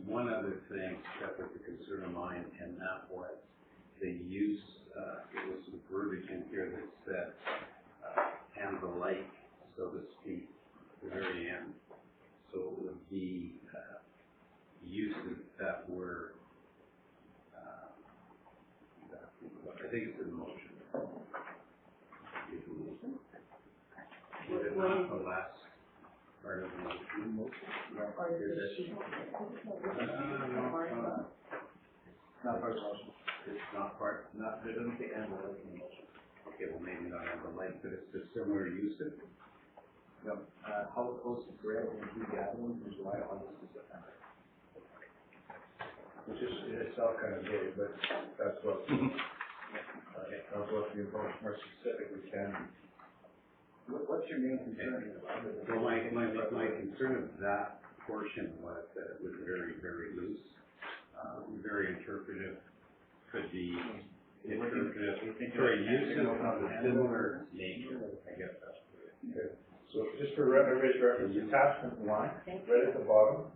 one other thing that was a concern of mine, and that was the use, there was some verbiage in here that said, and the like, so to speak, at the very end. So it would be uses that were, I think it's in the motion. Is it not the last part of the motion? Not part of the motion. Not part of the motion. It's not part, Not, there doesn't say and the like in the motion. okay, well maybe not on the like, but it's a similar usage. No, how close to bread and tea gatherings from July, August, and September. Which is in itself kind of vague, but that's what, that's what the more specific we can. What's your main concern? Well, my concern of that portion was that it was very, very loose, very interpretive, could be interpretive for a use of a similar nature, I guess that's what it is. Okay. So just for everybody's reference, attachment 1, right at the bottom,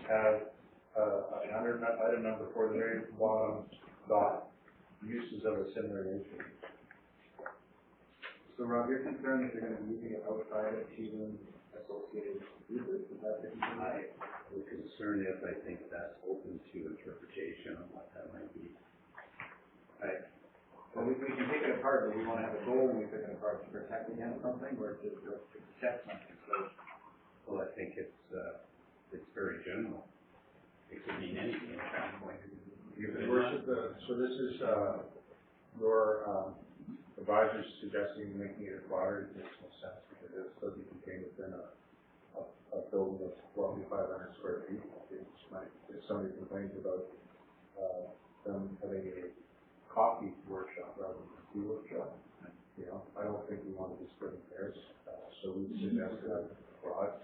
has an item number for the very bottom dot, uses of a similar nature. So Rob, you're concerned that you're going to be using it outside of achieving associated uses? Is that the concern? The concern is I think that's open to interpretation on what that might be. Well, we can take it apart, but we want to have a goal when we pick it apart to protect against something or to protect something. So, well, I think it's very general. It could mean anything at that point. Your worship, so this is your advisors suggesting making it broader. It makes no sense because it still be contained within a building of roughly 500 square feet. If somebody complains about them having a coffee workshop rather than a tea workshop, I don't think we want to be splitting hairs. So we suggest that broad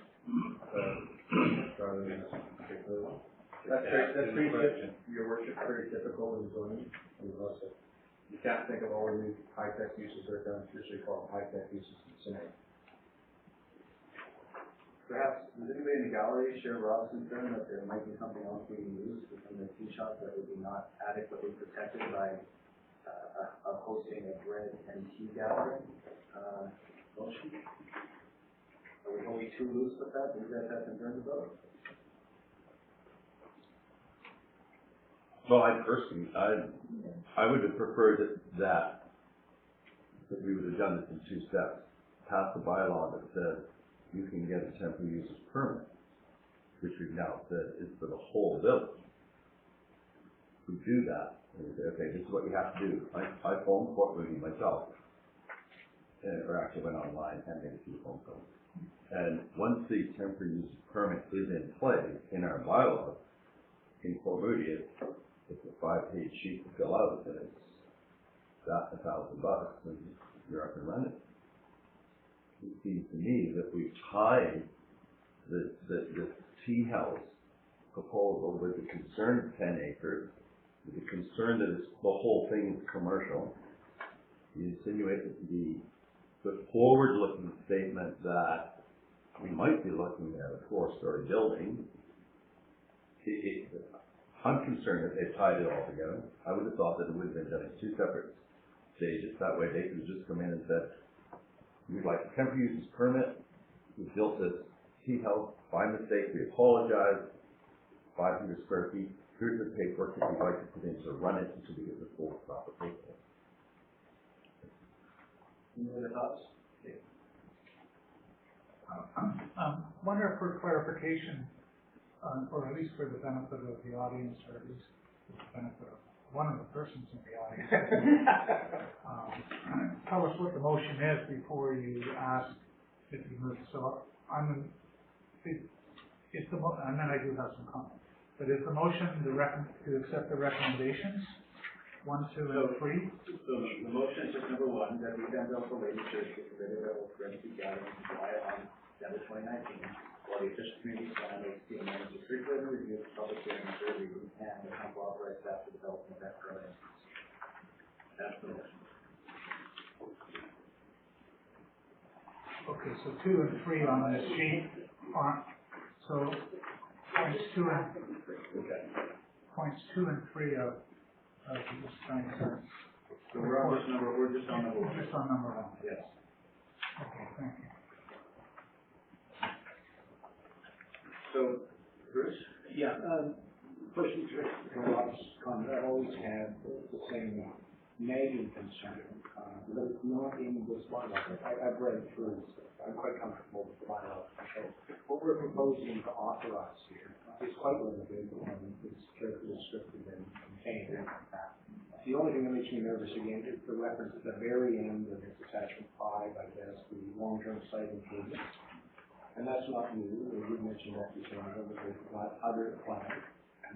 rather than a particular one. That's pretty typical, your worship, very typical in zoning. You can't think of all of these high-tech uses that are done, usually called high-tech uses in Senate. perhaps, does anybody in the gallery share Rob's concern that there might be something else being used within the tea shop that would be not adequately protected by hosting a bread and tea gathering motion? Are we going to be too loose with that? Do you guys have concerns about it? Well, I personally, I would have preferred that we would have done this in 2 steps. Pass the bylaw that says you can get a temporary user's permit, which we've now said is for the whole village. We do that, and we say, okay, this is what you have to do. I phoned Fort Moody myself, or actually went online and made a few phone calls. And once the temporary user's permit is in play in our bylaws, in Fort Moody, it's a 5-page sheet to fill out, and it's that $1,000, and you're up and running. It seems to me that we've tied this tea house proposal with the concern of 10 acres, with the concern that it's, the whole thing is commercial. You insinuate the forward-looking statement that we might be looking at a 4-story building. I'm concerned that they've tied it all together. I would have thought that it would have been done in 2 separate stages. That way they could just come in and said, we'd like a temporary user's permit. We built this tea house by mistake. We apologize. 500 square feet. Here's the paperwork that we'd like to put in to run it until we get the full proper paperwork. Any other thoughts? Wonder for clarification, or at least for the benefit of the audience, or at least for the benefit of one of the persons in the audience. Tell us what the motion is before you ask if you move. So and then I do have some comments. But is the motion to accept the recommendations 1, 2, and 3? So the motion is just number 1, that we send out the latest search for the available forensic gathering in July on December 2019, while the official community plan is being managed to frequently review the public hearing survey and the council authorized staff to develop an event early. That's the motion. Okay, so 2 and 3 on this sheet aren't. So points 2 and points 2 and 3 of this kind of. So we're on just number one. Just on number 1. Yes. Okay, thank you. So, Bruce? Yeah, question to Rob's comment, I've always had the same nagging concern, but it's not in this bylaw. I've read through this, I'm quite comfortable with the bylaw. So what we're proposing to authorize here is quite limited, it's carefully restricted and contained. The only thing that makes me nervous again is the reference at the very end of its attachment 5, I guess, the long-term site improvement. And that's not new, we did mention that before, but there's other plans.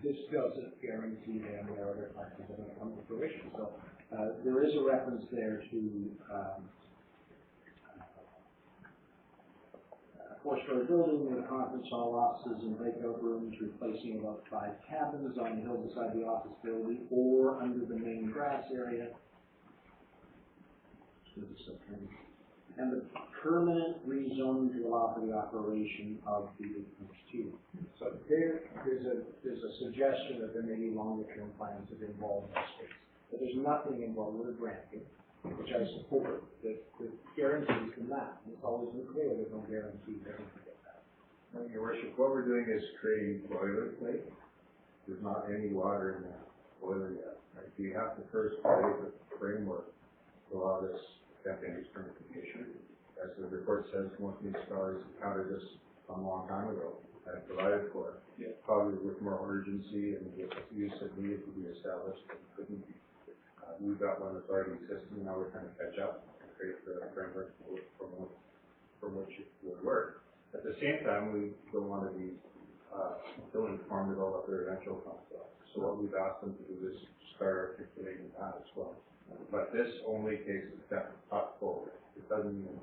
This doesn't guarantee them there are other plans that are going to come to fruition. So there is a reference there to a 4-story building with a conference hall, offices, and breakout rooms, replacing about 5 cabins on the hill beside the office building or under the main grass area. And the permanent rezoning to allow for the operation of the HQ. So there's a suggestion that there may be longer term plans that involve that space. But there's nothing involved with a granting, which I support, that guarantees them that. And it's always been clear there's no guarantee they're going to get that. Your worship, what we're doing is creating boilerplate. There's not any water in that boiler yet. Right? You have to first create the framework to allow this Japanese permitification. As the report says, most municipalities encountered this a long time ago and provided for it. Yeah. Probably with more urgency and with use that needed to be established and couldn't be. We've got one that's already existing, now we're trying to catch up and create the framework for which it would work. At the same time, we don't want to be ill-informed about what their eventual costs are. So what we've asked them to do is start articulating that as well. But this only takes a step up forward. It doesn't even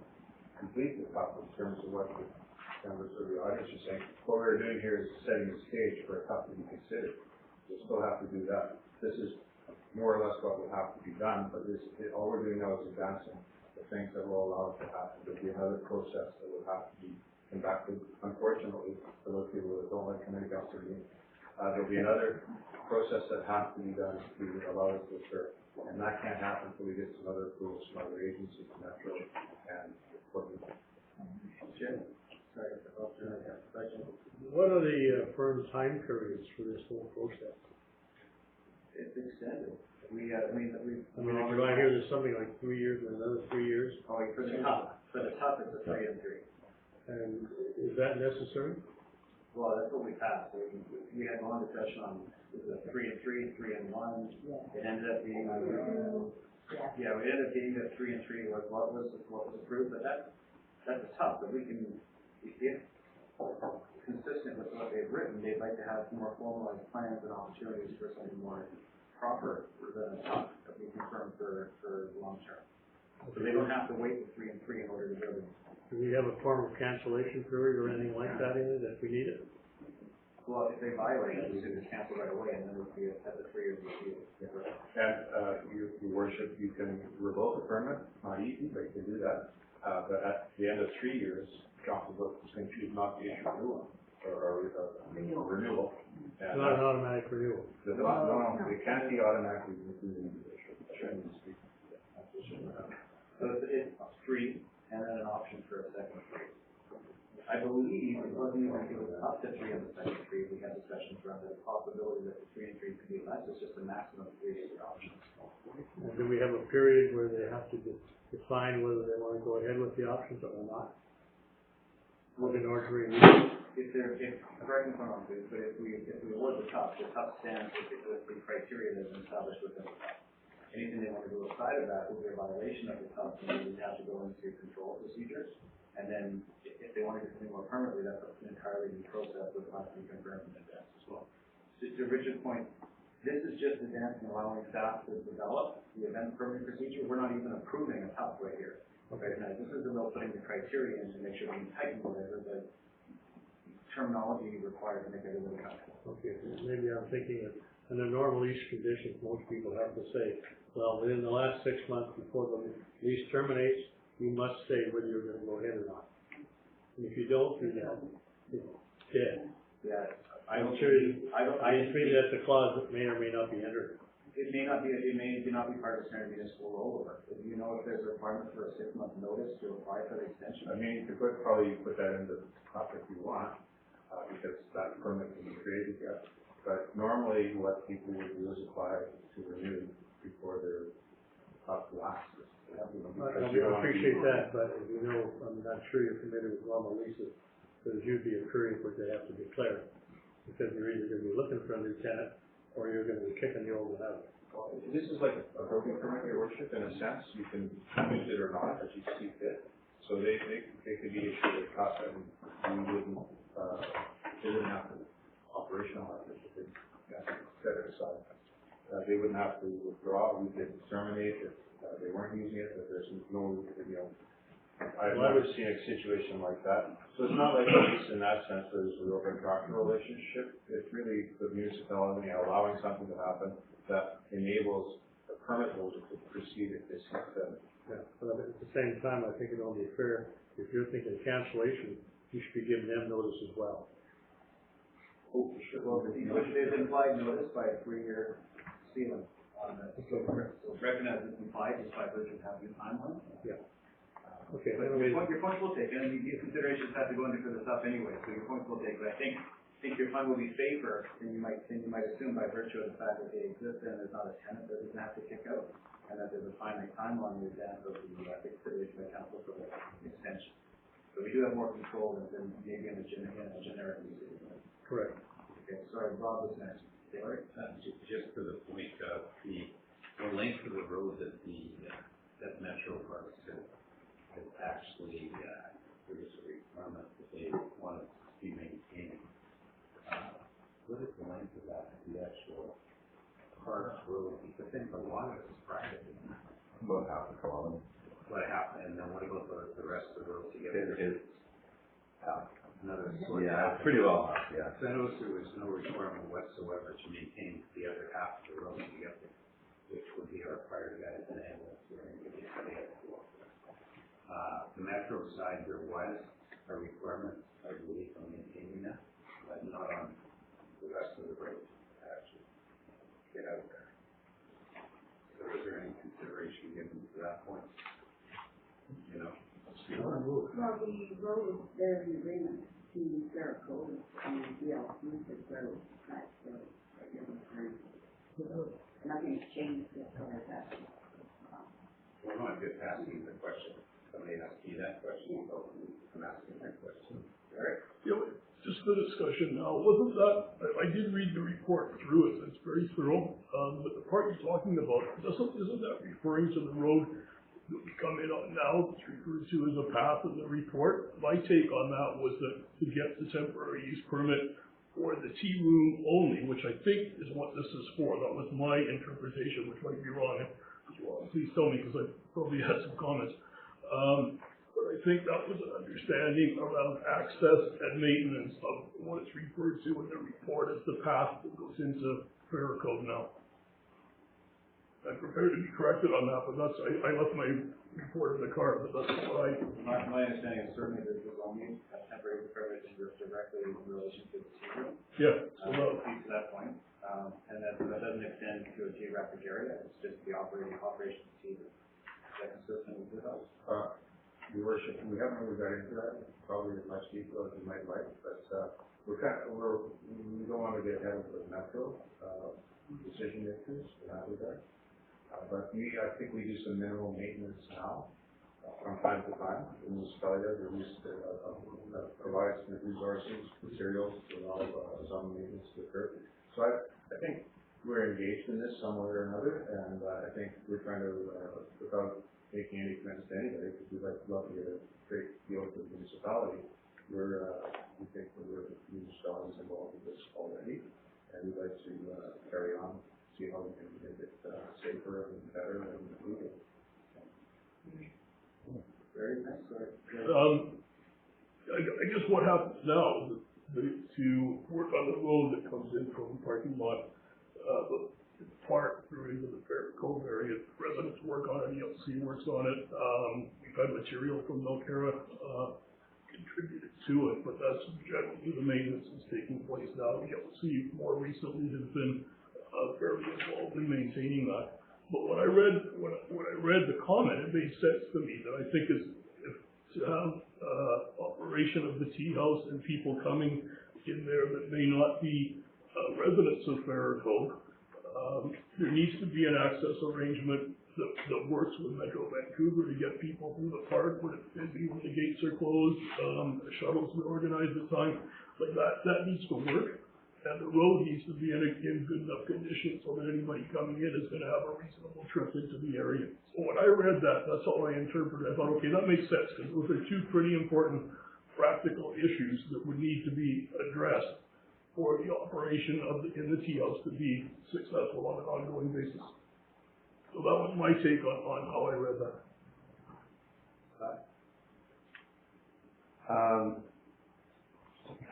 complete the top in terms of what the members of the audience are saying. What we're doing here is setting the stage for a top to be considered. We'll still have to do that. This is more or less what will have to be done, but all we're doing now is advancing the things that will allow it to happen. There'll be another process that will have to be conducted, unfortunately, for those people that don't like coming to me. There'll be another process that has to be done to allow us to serve. And that can't happen until we get some other approvals from other agencies, naturally, and Jim? Sorry, What are the firm time periods for this whole process? It's extended. I mean, do I hear there's something like 3 years and another 3 years? Oh, for the top, it's a 3 and 3. And is that necessary? Well, that's what we passed. We had a long discussion on the 3 and 3, 3 and 1. It ended up being, we ended up being that 3 and 3 was what was approved, but that's tough. But we can, if consistent with what they've written, they'd like to have more formalized plans and opportunities for something more proper than a top that we confirm for long term. So they don't have to wait for 3 and 3 in order to build it. Do we have a form of cancellation period or anything like that in it if we need it? Well, if they violate it, we should just cancel right away, and then we'll see it at the 3 years review. And your worship, you can revoke a permit, not easy, but you can do that. But at the end of 3 years, council can choose not to issue a new one or renewal. It's not an automatic renewal. No, it can't be automatically renewed. So it's 3, and then an option for a second 3. I believe it wasn't even, it was up to 3 on the second 3. We had discussions around the possibility that the 3 and 3 could be less. It's just a maximum of 3 options. And do we have a period where they have to define whether they want to go ahead with the options or not? In order to renew? Correct me if I'm wrong, but if we award the top stands with the criteria that is established within the top. Anything they want to do outside of that will be a violation of the top, and we would have to go into control procedures. And then if they want to do something more permanently, that's an entirely new process that has to be confirmed in advance as well. To Richard's point, this is just advancing, allowing staff to develop the event permitting procedure. We're not even approving a top right here. Okay, now this is about putting the criteria in to make sure we can tighten whatever the terminology required to make everybody comfortable. Okay, maybe I'm thinking of under normal lease conditions, most people have to say, well, within the last 6 months before the lease terminates, you must say whether you're going to go ahead or not. And if you don't do that, it's dead. Yeah, I'm sure you, I to me, that's a clause that may or may not be entered. It may not be part of the standard municipal rollover. Do you know if there's a requirement for a 6-month notice to apply for the extension? I mean, you could probably put that in the top if you want, because that permit can be created yet. But normally what people would do is apply to renew before they're up to last. I appreciate that, but as you know, I'm not sure you're familiar with normal leases. There's usually a period where they have to declare, because you're either gonna be looking for a new tenant, or you're gonna be kicking the old one out. Well, this is like a building permit, your worship, in a sense. You can use it or not as you see fit. So they could be issued a cut, and they wouldn't have to operationalize it. They set it aside. They wouldn't have to withdraw. We could terminate if they weren't using it. If there's no, I've never seen a situation like that. So it's not like a lease in that sense. There's a real contractual relationship. It's really the municipality allowing something to happen that enables the permit holder to proceed if they see fit. Yeah, but at the same time, I think it would be fair, if you're thinking cancellation, you should be giving them notice as well. Oh, sure. Well, there's implied notice by a 3-year ceiling on the, so it's recognized as implied just by virtue of having a timeline. Yeah. Okay. But your point will take, and these considerations have to go into the stuff anyway, so your point will take, but I think your fund will be safer than you might assume by virtue of the fact that they exist and there's not a tenant that doesn't have to kick out, and that there's a finite timeline in advance of the consideration by council for the extension. So we do have more control than maybe in a generic lease. Correct. Okay, sorry, Bob was next. Taylor? Just to the point of the length of the road that that Metro Park is actually, there is a requirement that they want to be maintained. What is the length of that, the actual park road? Because then a lot of it is private. About half a kilometer. What happened, and then what about the rest of the road together? It's half. Another sort of. Yeah, pretty well half, yeah. So I noticed there was no requirement whatsoever to maintain the other half of the road together, which would be required guys in ambulance or anybody they had to go. The Metro side, there was a requirement, I believe, on maintaining that, but not on the rest of the road to actually get out there. So is there any consideration given to that point? You know? Well, the road, there's an agreement between Jericho and DLC for the road, right, so, nothing's changed as far as that. Well, no, I'm just asking the question. Somebody asked me that question, so I'm asking that question. Eric? Yeah, just the discussion now, wasn't that, I did read the report through it, it's very thorough, but the part you're talking about, isn't that referring to the road that we come in on now, that's referred to as a path in the report? My take on that was that to get the temporary use permit for the tea room only, which I think is what this is for, that was my interpretation, which might be wrong. Please tell me, because I probably had some comments. But I think that was an understanding around access and maintenance of what it's referred to in the report as the path that goes into Fair Code now. I'm prepared to be corrected on that, but that's, I left my report in the car, but that's what My understanding is certainly that this only temporary permit is directly in relation to the secret. yeah. To that point, and that doesn't extend to a geographic area, it's just the operation of the secret. Is that consistent with this house? Your worship, we haven't really got into that, probably as much detail as you might like, but we don't want to get ahead of the Metro decision makers in that regard. But I think we do some minimal maintenance now, from time to time. The municipality does, provides the resources, materials to allow some maintenance to occur. So I think we're engaged in this some way or another, and I think we're trying to, without making any commitments to anybody, because we'd love to get a great deal for the municipality, we think that the municipality is involved in this already, and we'd like to carry on, see how we can make it safer and better and legal. Very nice, sorry. I guess what happens now is to work on the road that comes in from the parking lot, the park through into the Fair Cove area. Residents work on it, ELC works on it. We've had material from Milcara contributed to it, but that's generally the maintenance that's taking place now. The LC more recently has been fairly involved in maintaining that. But when I read the comment, it made sense to me that I think is if to have operation of the tea house and people coming in there that may not be residents of Farrago, there needs to be an access arrangement that works with Metro Vancouver to get people through the park when it's busy, when the gates are closed, shuttles are organized at times, like that needs to work. And the road needs to be in good enough condition so that anybody coming in is gonna have a reasonable trip into the area. So when I read that, that's how I interpreted it. I thought, okay, that makes sense, because those are two pretty important practical issues that would need to be addressed for the operation in the tea house to be successful on an ongoing basis. So that was my take on how I read that.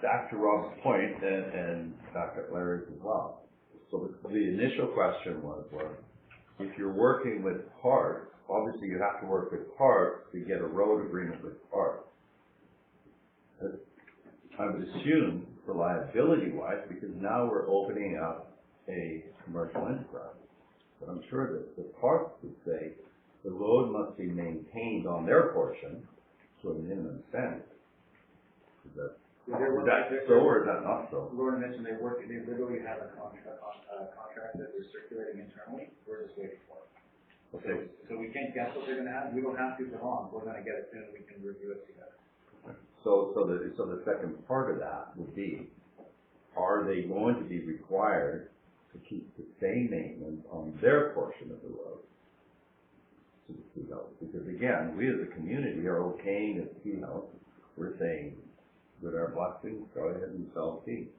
Back to Rob's point, and back at Larry's as well. So the initial question was, if you're working with parks, obviously you have to work with parks to get a road agreement with parks. I would assume for liability-wise, because now we're opening up a commercial enterprise. But I'm sure that the parks would say the road must be maintained on their portion to a minimum standard. Is that so, or is that not so? Lauren mentioned they literally have a contract that they're circulating internally. We're just waiting for it. Okay. So we can't guess what they're gonna have. We don't have to for long. We're gonna get it soon and we can review it together. So the second part of that would be, are they going to be required to keep the same maintenance on their portion of the road to the tea house? Because again, we as a community are okaying the tea house. We're saying, with our blessings, go ahead and sell tea.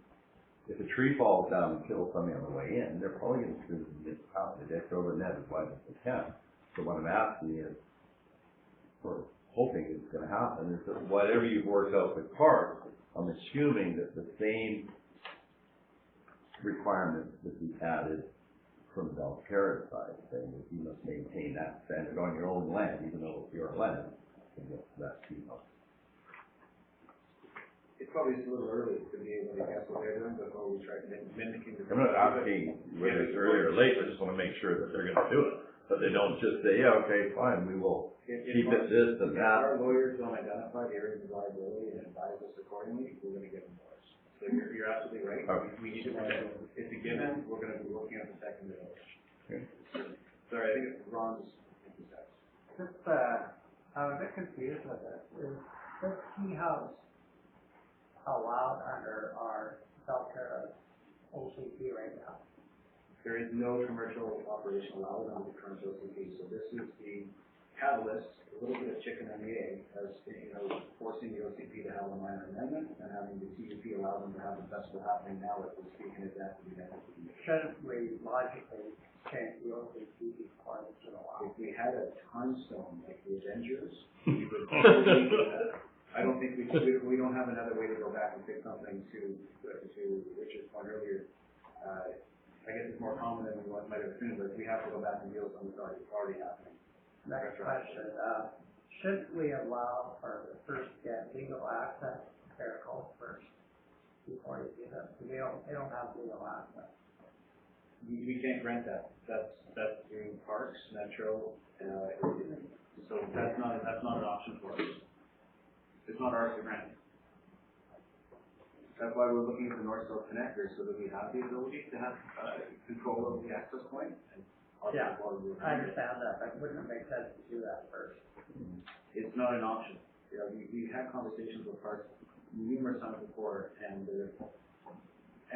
If a tree falls down and kills somebody on the way in, they're probably going to sue the municipality. They throw the net as wide as they can. So what I'm asking is, or hoping is going to happen, is that whatever you've worked out with parks, I'm assuming that the same requirements would be added from the Belterra side, saying that you must maintain that standard on your own land, even though it's your land, to get to that tea house. It's probably just a little early to be able to guess what they're doing before we try mimicking the. I'm not asking whether it's early or late, I just want to make sure that they're gonna do it, but they don't just say, yeah, okay, fine, we will keep it this and If that. our lawyers don't identify the areas of liability and advise us accordingly, we're gonna get involved. So you're absolutely right. Okay. We need to protect, it's a given, we're gonna be looking at protecting the village. Okay. Sorry, I think it's Ron's. Just, I'm a bit confused with it. Is this tea house allowed under our Belterra OCP right now? There is no commercial operation allowed under the current OCP, so this is the catalyst, a little bit of chicken and the egg, as, forcing the OCP to have a minor amendment and having the TUP allow them to have the festival happening now as we speak in advance of the event. Shouldn't we logically change the OCP requirements to allow? If we had a time stone like the Avengers, we would probably do that. I don't think we don't have another way to go back and fix something to Richard's point earlier. I guess it's more common than we might have assumed, but we have to go back and deal with something that's already happening. Next question, shouldn't we allow or first get legal access to Farrago first before you do that? They don't have legal access. We can't grant that. That's doing parks, Metro, so that's not an option for us. It's not ours to grant. That's why we're looking at the north-south connector, so that we have the ability to have control of the access point. And yeah, I understand that, but wouldn't it make sense to do that first? It's not an option. We've had conversations with parks numerous times before, and they're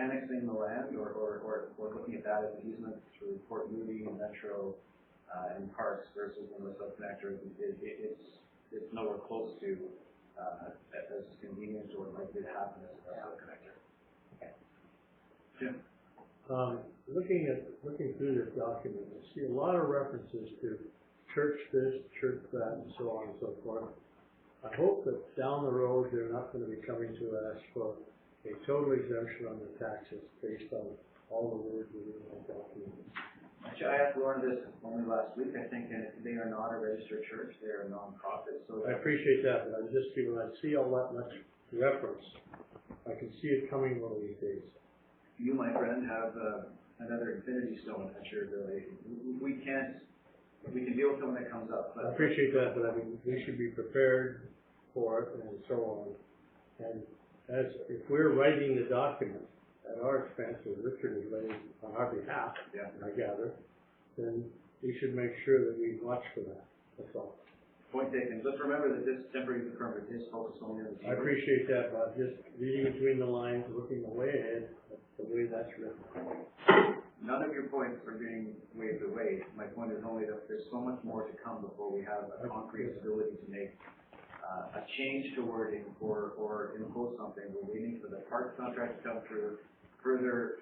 annexing the land or looking at that as an easement through Port Moody, Metro, and parks versus the north-south connector. It's nowhere close to as convenient or likely to happen as a north-south connector. Okay. Jim? Looking through this document, I see a lot of references to church this, church that, and so on and so forth. I hope that down the road, they're not going to be coming to us for a total exemption on the taxes based on all the words within that document. Actually, I asked Lauren this only last week, I think, and they are not a registered church, they are a nonprofit, so. I appreciate that, but I'm just, when I see all that much reference, I can see it coming one of these days. You, my friend, have another infinity stone at your ability. We can deal with someone that comes up, I but. appreciate that, but I mean, we should be prepared for it and so on. And if we're writing the document at our expense, or Richard is writing on our behalf, Yeah. I gather, then we should make sure that we watch for that, that's all. Point taken. Just remember that this temporary use permit is focused only on the. I appreciate that, but just reading between the lines, looking way ahead, that's the way that's written. None of your points are being waved away. My point is only that there's so much more to come before we have a concrete ability to make a change to wording or impose something. We're waiting for the parks contract to come through, further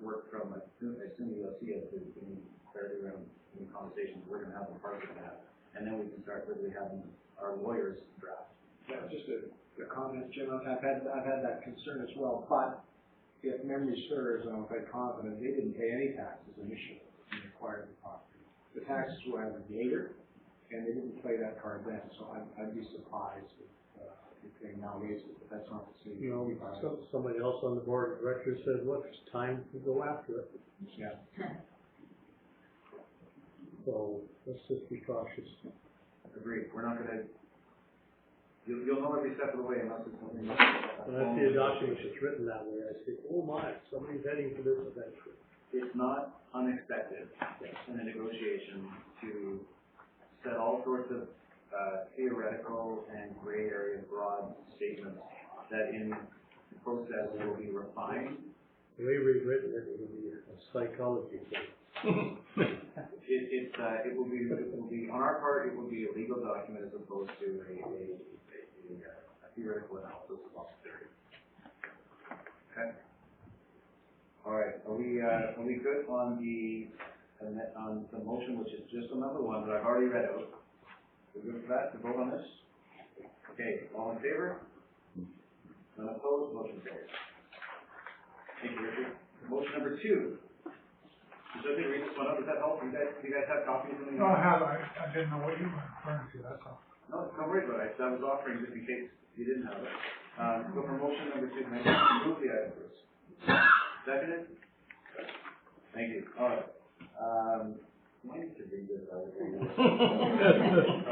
work from, I assume you'll see it in clarity around any conversations we're gonna have with parks and that. And then we can start really having our lawyers draft. Yeah, just a comment, Jim, I've had that concern as well, but if memory serves, I'm quite confident, they didn't pay any taxes initially when they acquired the property. The taxes were either later, and they didn't play that card then, so I'd be surprised if they now raised it, but that's not the same. You know, somebody else on the board of directors said, look, it's time to go after it. Yeah. So let's just be cautious. Agreed. We're not gonna, you'll know every step of the way unless it's something. When I see a document that's written that way, I say, oh my, somebody's heading for this eventually. It's not unexpected in a negotiation to set all sorts of theoretical and gray area broad statements that in the process will be refined. The way we've written it, it'll be a psychology thing. It will be on our part. It will be a legal document as opposed to a theoretical analysis of law theory. Okay. All right. Are we good on the motion, which is just on number one that I've already read out? We're good for that to vote on this? Okay. All in favor? None opposed. Motion carries. Thank you, Richard. Motion number two. Does it read this one up? Does that help? Do you guys have copies of the? No, I didn't know what you were referring to, that's all. No, don't worry about it. I was offering just in case you didn't have it. Go for motion number two. May I move the item, Bruce? Seconded? Thank you. All right. I need to read this out.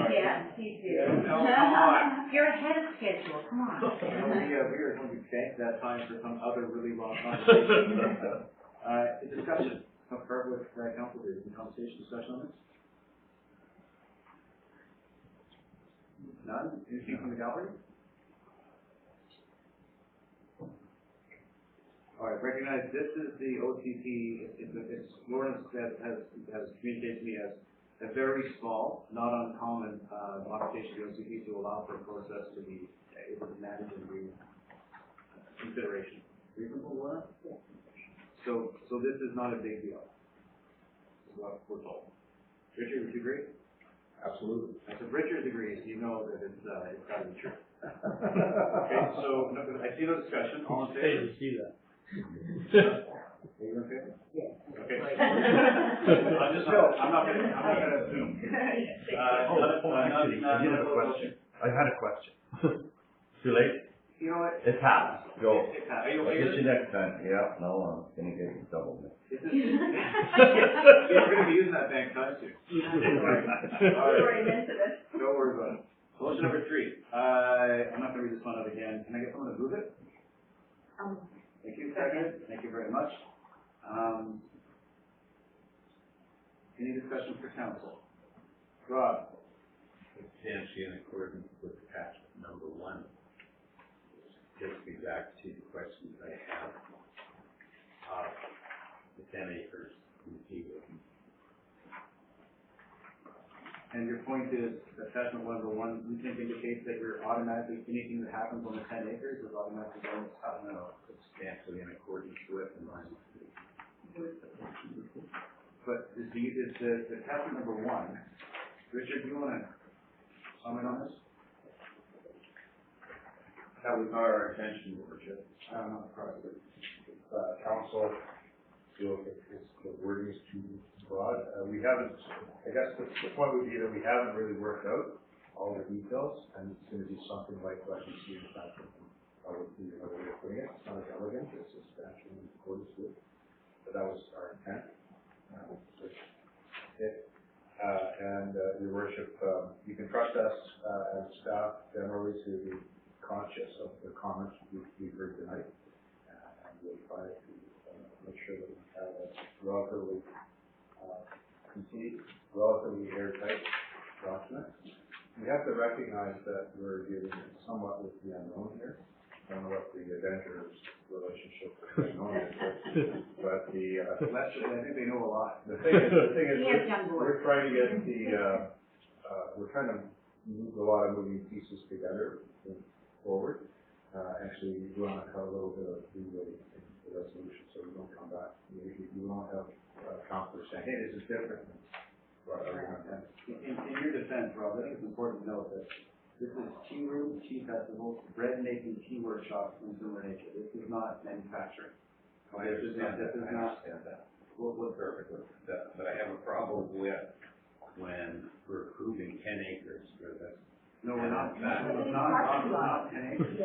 Yes, you do. No, come on. You're ahead of schedule, come on. We are going to bank that time for some other really long conversation. Discussion. I'll start with council. Is there any conversation, discussion on this? None? Anything from the gallery? All right, recognize this is the OCP. It's Lawrence that has communicated to me as a very small, not uncommon modification to the OCP to allow for a process to be able to manage and read consideration. Reasonable, Lawrence? So this is not a big deal, is what we're told. Richard, would you agree? Absolutely. And if Richard agrees, you know that it's got to be true. Okay, so I see no discussion. All in favor? You see that. Are you in favor? Yes. Okay. I'm not gonna assume. I had a question. Too late? You know what? It's happened. Go. Are you I'll okay? get you next time. Yeah, no, I'm gonna get you double me. We're gonna be using that bank time soon. All right. Don't worry about it. Motion number three. I'm not gonna read this one out again. Can I get someone to move it? Thank you, second. Thank you very much. Any discussion for council? Rob? Substantially in accordance with attachment number one. Takes me back to the questions I have. The 10 acres in Teawood. And your point is, attachment number one, you think indicates that you're automatically, anything that happens on the 10 acres is automatically going to stop? No, substantially in accordance with and line. But is the attachment number one, Richard, do you want to comment on this? That was not our intention, Richard. I don't know, probably. Council, feel if the wording is too broad. We haven't, I guess the point would be that we haven't really worked out all the details, and it's gonna be something like what you see in the packet. Would be another way of putting it. It's not as elegant, it's substantial in accordance with, but that was our intent. Your worship, you can trust us as staff generally to be conscious of the comments we've heard tonight, and we'll try to make sure that we have a relatively airtight document. We have to recognize that we're dealing somewhat with the unknown here. I don't know what the Avengers relationship with the unknown is, but I think they know a lot. the thing is, we're trying to get we're trying to move a lot of moving pieces together forward. Actually, we want to have a little bit of leeway in the resolution, so we don't come back. We won't have counselors saying, hey, this is different. In your defense, Rob, I think it's important to note that this is tea room, tea festivals, bread making, tea workshops, and similar nature. This is not manufacturing. I understand that. We'll perfect with that, but I have a problem with when we're approving 10 acres for this. No, we're not. Not 10 acres.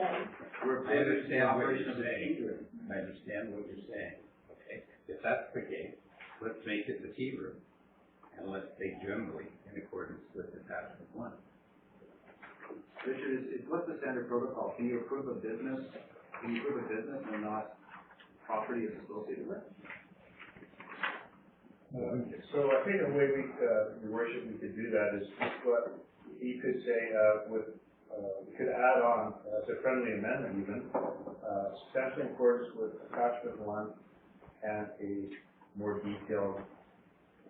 We're I approving the understand what operation you're of the tea saying. room. I understand what you're saying. Okay, if that's the case, let's make it the tea room. And let's say generally in accordance with attachment 1. Richard, what's the standard protocol? Can you approve a business? Can you approve a business and not property is associated with? So I think the way Your Worship, we could do that is what he could say we could add on as a friendly amendment even, substantially in accordance with attachment 1 and a more detailed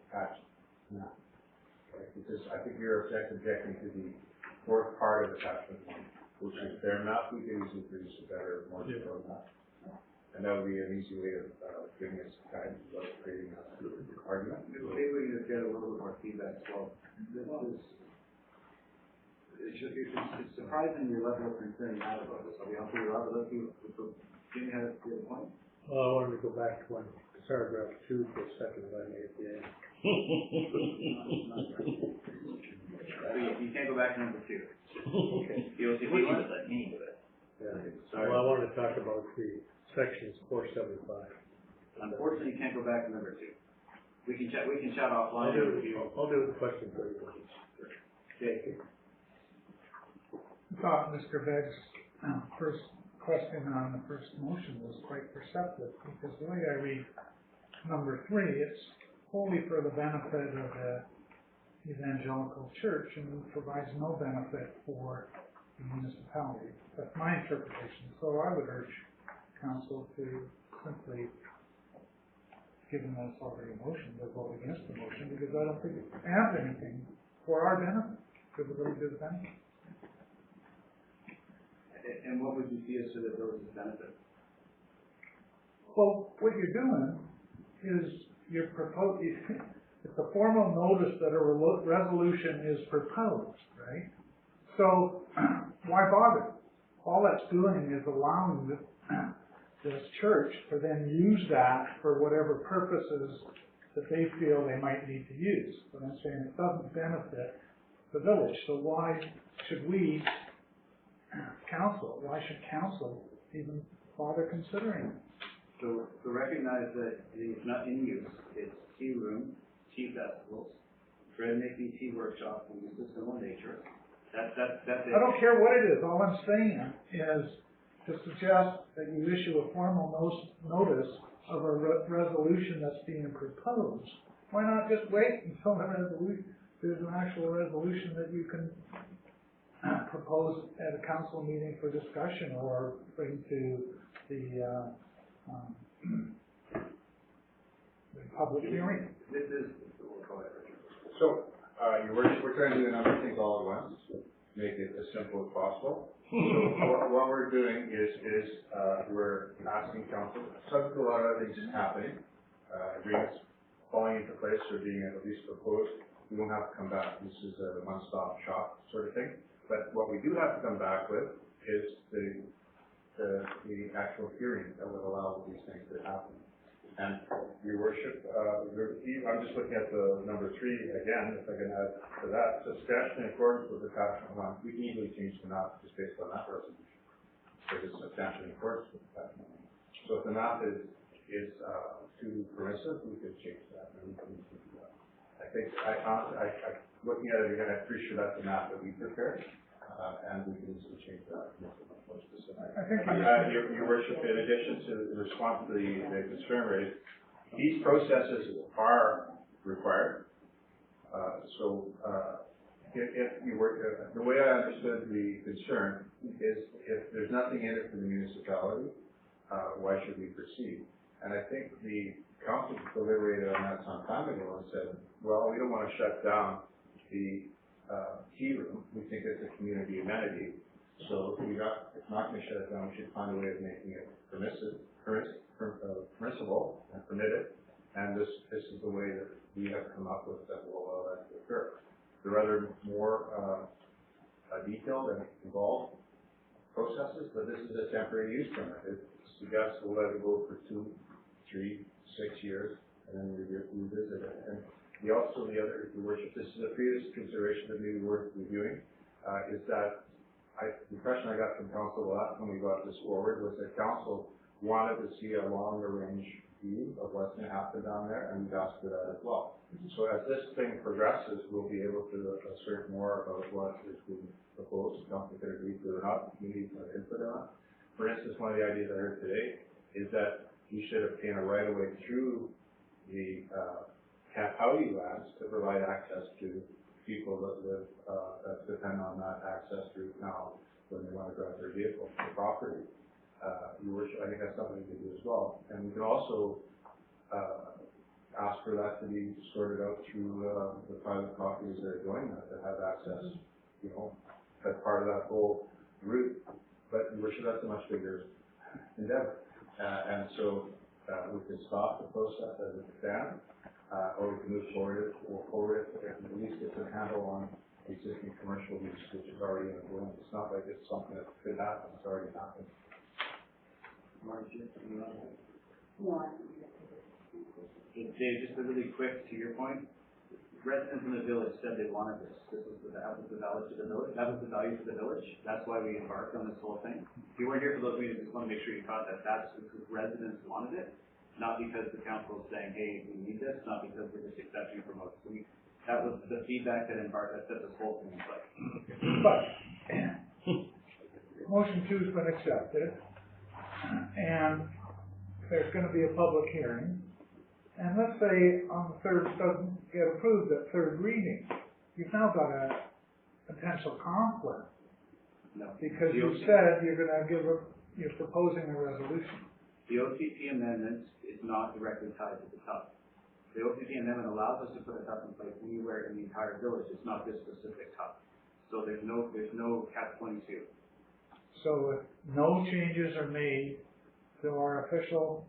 attachment. Right? Because I think you're objecting to the fourth part of attachment 1, which is their map. We can easily produce a better, more detailed map. And that would be an easy way of giving us guidance without creating an argument. Maybe we can just get a little bit more feedback as well. It's surprising your level of concern you have about this. I'll be honest with you, Rob, Jimmy had a good point. Well, I wanted to go back to paragraph 2 for a second, if I may, at the end. You can't go back to number 2. Okay. What do you let me do it? Yeah. Sorry. Well, I wanted to talk about the sections 475. Unfortunately, you can't go back to number 2. We can chat offline. I'll do the question for you. Okay. I thought Mr. Begg's first question on the first motion was quite perceptive, because the way I read number 3, it's wholly for the benefit of the evangelical church and provides no benefit for the municipality. That's my interpretation. So I would urge council to simply, given that it's already a motion, to vote against the motion, because I don't think it adds anything for our benefit, for the village's benefit. And what would you see as to the village's benefit? Well, what you're doing is you're proposing, it's a formal notice that a resolution is proposed, right? So, why bother? All that's doing is allowing this church to then use that for whatever purposes that they feel they might need to use. But I'm saying it doesn't benefit the village, so why should we, why should council even bother considering it? So recognize that it's not in use. It's tea room, tea festivals, bread making, tea workshops, and this is similar nature. That's it. I don't care what it is. All I'm saying is to suggest that you issue a formal notice of a resolution that's being proposed. Why not just wait until there's an actual resolution that you can propose at a council meeting for discussion or bring to the public hearing? This is, So, Your Worship, we're trying to do a number of things all at once, make it as simple as possible. So what we're doing is we're asking council, subject to a lot of other things happening, agreements falling into place or being at least proposed, we don't have to come back. This is a one-stop shop sort of thing. But what we do have to come back with is the actual hearing that would allow these things to happen. And Your worship, I'm just looking at the number 3 again, if I can add to that, substantially in accordance with the attachment 1. We can easily change the map just based on that resolution, because it's substantially in accordance with the attachment 1. So if the map is too permissive, we could change that, and we can do that. I think, looking at it again, I'm pretty sure that's the map that we prepared, and we can easily change that. More specific. I think Your worship, in addition to the response to the concern raised, these processes are required. If you were, the way I understood the concern is if there's nothing in it for the municipality, why should we proceed? And I think the council deliberated on that some time ago and said, well, we don't want to shut down the tea room. We think it's a community amenity. So if it's not going to shut it down, we should find a way of making it permissible and permitted. And this is the way that we have come up with that will allow that to occur. There are other more detailed and involved processes, but this is a temporary use permit. It suggests we'll let it go for 2, 3, 6 years, and then we revisit it. And your worship, this is a previous consideration that may be worth reviewing, is that the impression I got from council the last time we got this forward was that council wanted to see a longer range view of what's going to happen down there, and we've asked for that as well. So as this thing progresses, we'll be able to assert more about what is being proposed. Council can agree to it or not, we need some input on it. For instance, one of the ideas I heard today is that you should obtain a right of way through the Kapowdy lands to provide access to people that live, that depend on that access route now when they want to drive their vehicle to the property. Your worship, I think that's something we can do as well. And we can also ask for that to be sorted out through the private properties that are doing that have access, as part of that whole route. But your worship, that's a much bigger endeavor. And so we can stop the process as it stands. Or we can move forward and at least get a handle on existing commercial use, which is already ongoing. It's not like it's something that could happen, it's already happened. Margie, No, I think Dave, just really quick to your point, residents in the village said they wanted this. That was the value to the village. That was the value to the village. That's why we embarked on this whole thing. If you weren't here for those meetings, I just want to make sure you caught that. That's because residents wanted it. Not because the council is saying, hey, we need this, not because we're just accepting it from us. So that was the feedback that embarked, that set this whole thing in place. But, motion 2 has been accepted, and there's gonna be a public hearing, and let's say on the 3rd doesn't get approved at 3rd reading, you've now got a potential conflict. No. Because you said you're proposing a resolution. The OCP amendment is not directly tied to the TUP. The OCP amendment allows us to put a TUP in place anywhere in the entire village. It's not this specific TUP. So there's no catch-22. So if no changes are made to our official